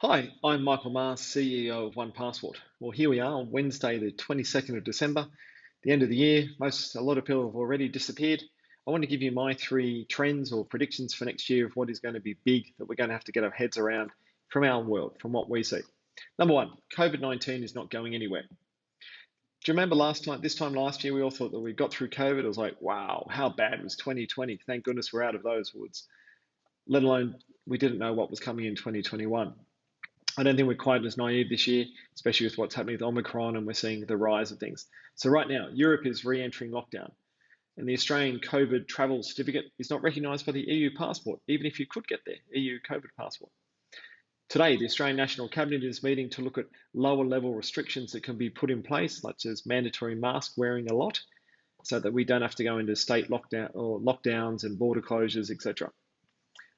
Hi, I'm Michael Mars, CEO of OnePassport. Well, here we are on Wednesday, the 22nd of December, the end of the year. A lot of people have already disappeared. I want to give you my three trends or predictions for next year of what is going to be big that we're going to have to get our heads around from our world, from what we see. Number one, COVID-19 is not going anywhere. Do you remember this time last year, we all thought that we got through COVID. It was like, wow, how bad was 2020? Thank goodness we're out of those woods, let alone we didn't know what was coming in 2021. I don't think we're quite as naive this year, especially with what's happening with Omicron and we're seeing the rise of things. So right now, Europe is re-entering lockdown and the Australian COVID travel certificate is not recognised by the EU passport, even if you could get their EU COVID passport. Today, the Australian National Cabinet is meeting to look at lower level restrictions that can be put in place, such as mandatory mask wearing a lot, so that we don't have to go into state lockdowns and border closures, etc.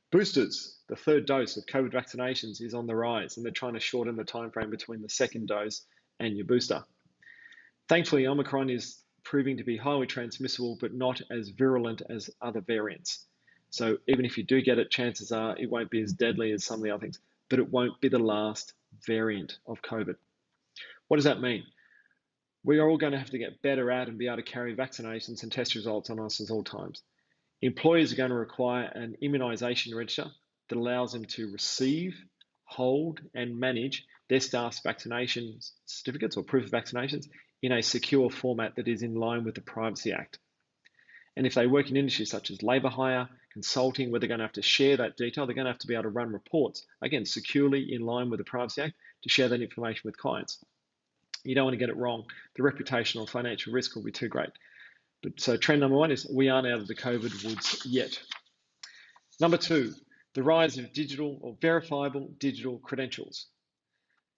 Boosters, the third dose of COVID vaccinations is on the rise, and they're trying to shorten the time frame between the second dose and your booster. Thankfully, Omicron is proving to be highly transmissible, but not as virulent as other variants. So even if you do get it, chances are it won't be as deadly as some of the other things, but it won't be the last variant of COVID. What does that mean? We are all going to have to get better at and be able to carry vaccinations and test results on us at all times. Employers are going to require an immunisation register that allows them to receive, hold, and manage their staff's vaccination certificates or proof of vaccinations in a secure format that is in line with the Privacy Act. And if they work in industries such as labour hire, consulting, where they're going to have to share that detail, they're going to have to be able to run reports, again, securely in line with the Privacy Act to share that information with clients. You don't want to get it wrong. The reputational financial risk will be too great. So trend number one is we aren't out of the COVID woods yet. Number two, the rise of digital or verifiable digital credentials.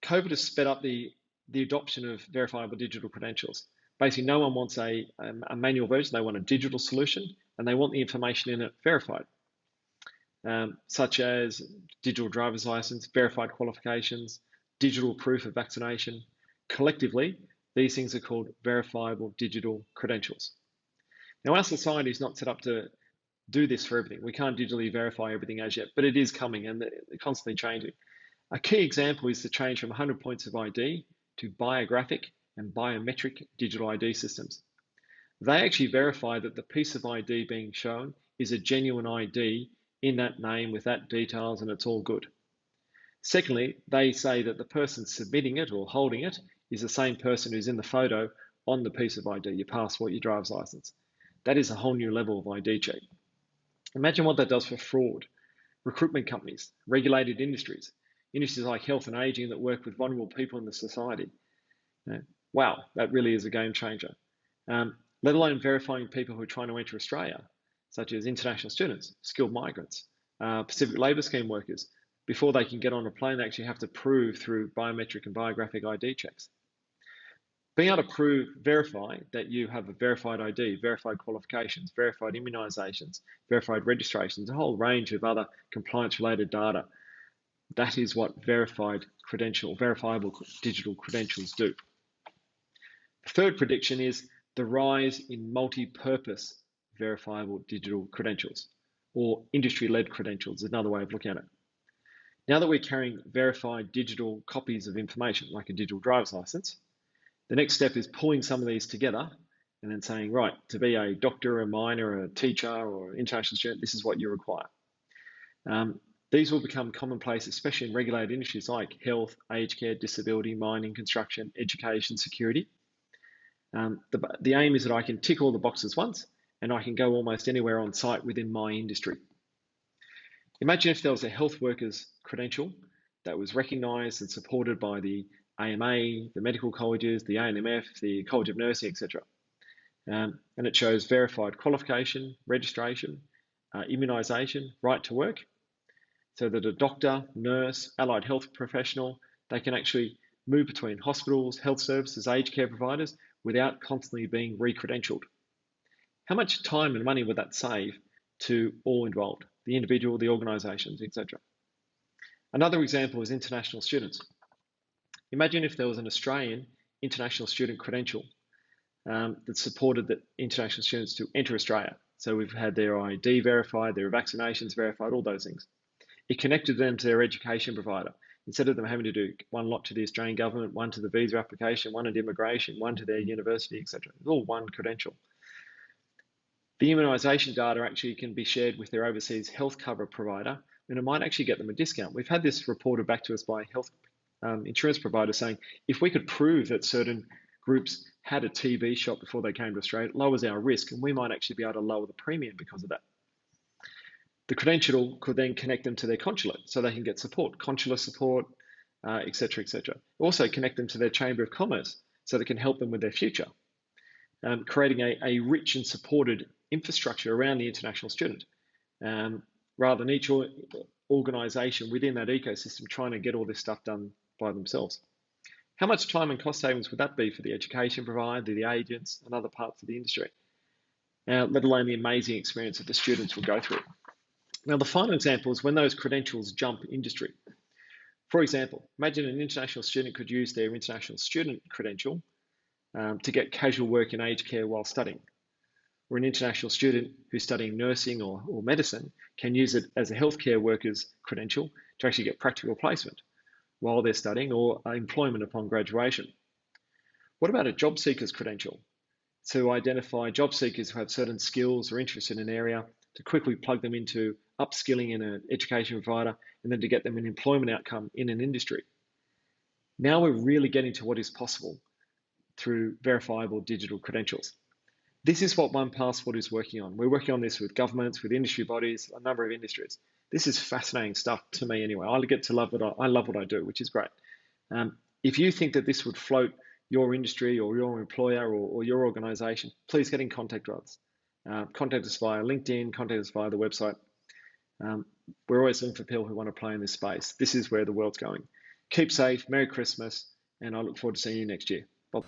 COVID has sped up the adoption of verifiable digital credentials. Basically, no one wants a manual version. They want a digital solution, and they want the information in it verified, such as digital driver's license, verified qualifications, digital proof of vaccination. Collectively, these things are called verifiable digital credentials. Now, our society is not set up to do this for everything. We can't digitally verify everything as yet, but it is coming and they're constantly changing. A key example is the change from 100 points of ID to biographic and biometric digital ID systems. They actually verify that the piece of ID being shown is a genuine ID in that name with that details and it's all good. Secondly, they say that the person submitting it or holding it is the same person who's in the photo on the piece of ID, your passport, your driver's license. That is a whole new level of ID check. Imagine what that does for fraud, recruitment companies, regulated industries like health and aging that work with vulnerable people in the society. Wow, that really is a game changer. Let alone verifying people who are trying to enter Australia, such as international students, skilled migrants, Pacific Labour Scheme workers. Before they can get on a plane, they actually have to prove through biometric and biographic ID checks. Being able to verify that you have a verified ID, verified qualifications, verified immunisations, verified registrations, a whole range of other compliance-related data. That is what verifiable digital credentials do. The third prediction is the rise in multi-purpose verifiable digital credentials, or industry-led credentials is another way of looking at it. Now that we're carrying verified digital copies of information, like a digital driver's license, the next step is pulling some of these together and then saying, right, to be a doctor, a miner, a teacher, or an international student, this is what you require. These will become commonplace, especially in regulated industries like health, aged care, disability, mining, construction, education, security. The aim is that I can tick all the boxes once and I can go almost anywhere on site within my industry. Imagine if there was a health worker's credential that was recognised and supported by the AMA, the medical colleges, the ANMF, the College of Nursing, etc. And it shows verified qualification, registration, immunisation, right to work, so that a doctor, nurse, allied health professional, they can actually move between hospitals, health services, aged care providers without constantly being re-credentialed. How much time and money would that save to all involved, the individual, the organisations, etc.? Another example is international students. Imagine if there was an Australian international student credential that supported the international students to enter Australia. So we've had their ID verified, their vaccinations verified, all those things. It connected them to their education provider. Instead of them having to do one lot to the Australian government, one to the visa application, one at immigration, one to their university, etc. It's all one credential. The immunisation data actually can be shared with their overseas health cover provider, and it might actually get them a discount. We've had this reported back to us by health insurance providers saying, if we could prove that certain groups had a TB shot before they came to Australia, it lowers our risk, and we might actually be able to lower the premium because of that. The credential could then connect them to their consulate so they can get support, consular support, etc., etc. Also connect them to their Chamber of Commerce so they can help them with their future. Creating a rich and supported infrastructure around the international student, rather than each organisation within that ecosystem trying to get all this stuff done by themselves. How much time and cost savings would that be for the education provider, the agents, and other parts of the industry? Let alone the amazing experience that the students will go through. Now, the final example is when those credentials jump industry. For example, imagine an international student could use their international student credential to get casual work in aged care while studying. Or an international student who's studying nursing or medicine can use it as a healthcare worker's credential to actually get practical placement while they're studying or employment upon graduation. What about a job seeker's credential? To identify job seekers who have certain skills or interests in an area, to quickly plug them into upskilling in an education provider, and then to get them an employment outcome in an industry. Now we're really getting to what is possible through verifiable digital credentials. This is what OnePassport is working on. We're working on this with governments, with industry bodies, a number of industries. This is fascinating stuff to me anyway. I get to love I love what I do, which is great. If you think that this would float your industry or your employer or your organisation, please get in contact with us. Contact us via LinkedIn, contact us via the website. We're always looking for people who want to play in this space. This is where the world's going. Keep safe, Merry Christmas, and I look forward to seeing you next year. Bye.